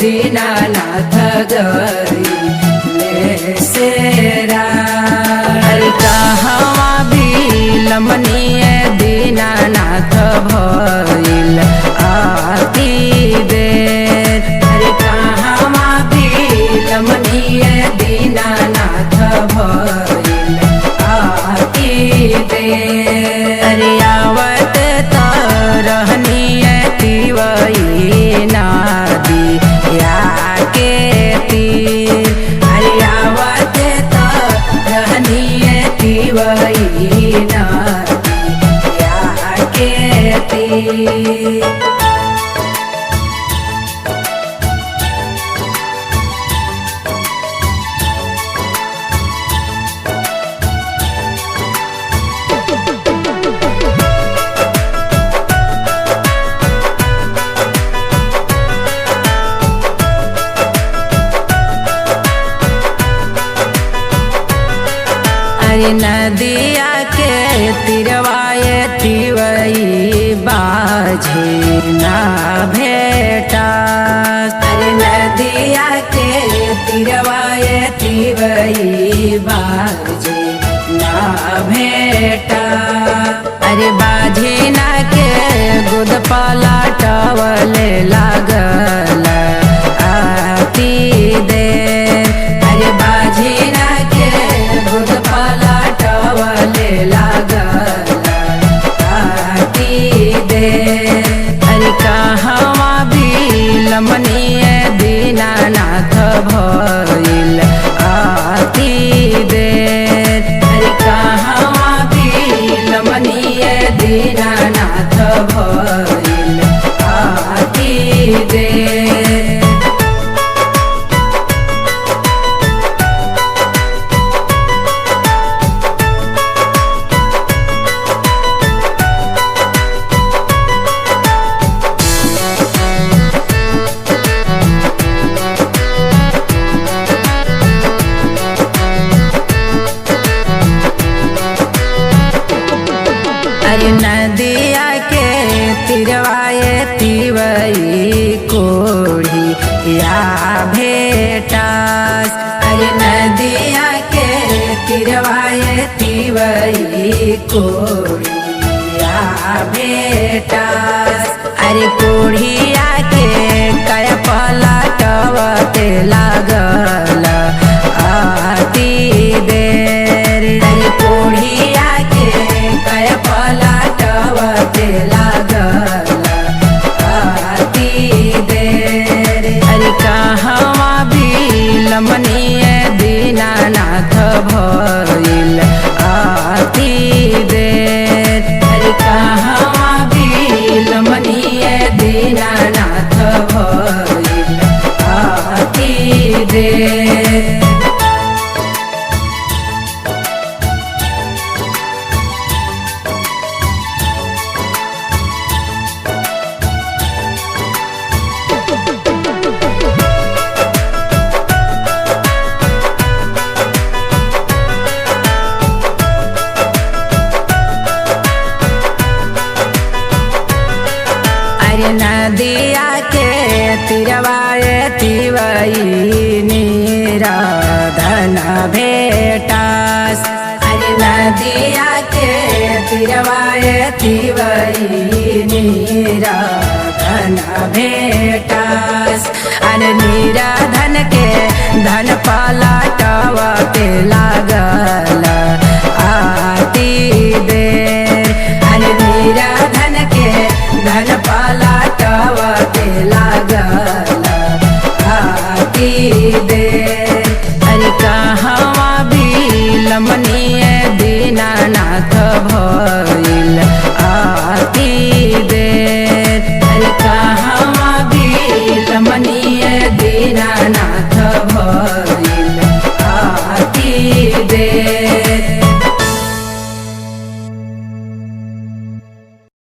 दीनानाथ गइले सेरा। अरे कहवा बिलमनिए दीनानाथ भइल आती देर। अरे कहवा बिलमनिए दीनानाथ भइल आती देर। अरे आवत तरहनिए तिवई नादी याके तीर। अरे आवत तरहनिए तिवई नादी याके तीर। अरे नदिया के तिरवाए तिवई बाझे ना भेटा। अरे नदिया के तिरवाए तिवई बाझे ना भेटा। अरे बाझे ना के गुद पलाटवले लागल आती देर। अरे बाझे ना के गुद पलाटवले लागल आती देर। अरे कहवा बिलमनिए दीनानाथ भइल आती देर। अरे कहवा बिलमनिए दीनानाथ भइल आती देर। अरे नदिया के तिरवाए तिवई कोढ़ी या भेटास। अरे नदिया के तिरवाए तिवई कोढ़ी या भेटास। अरे कोढ़िया के कय पलाटवते लागल आती देर। अरे कोढ़िया के कय पलाटवते लागल आती देर। अरे कहवा बिलमनिए दीनानाथ भइल आती देर। अरे कहवा बिलमनिए दीनानाथ भइल आती देर। अरे नदिया के तिरवाए तिवई निराधन भेटास। अरे नदिया के तिरवाए तिवई निराधन भेटास। अरे निराधन के धन पलाटवते लागल आती देर। अरे निराधन के धन पलाटवते लागल आती देर।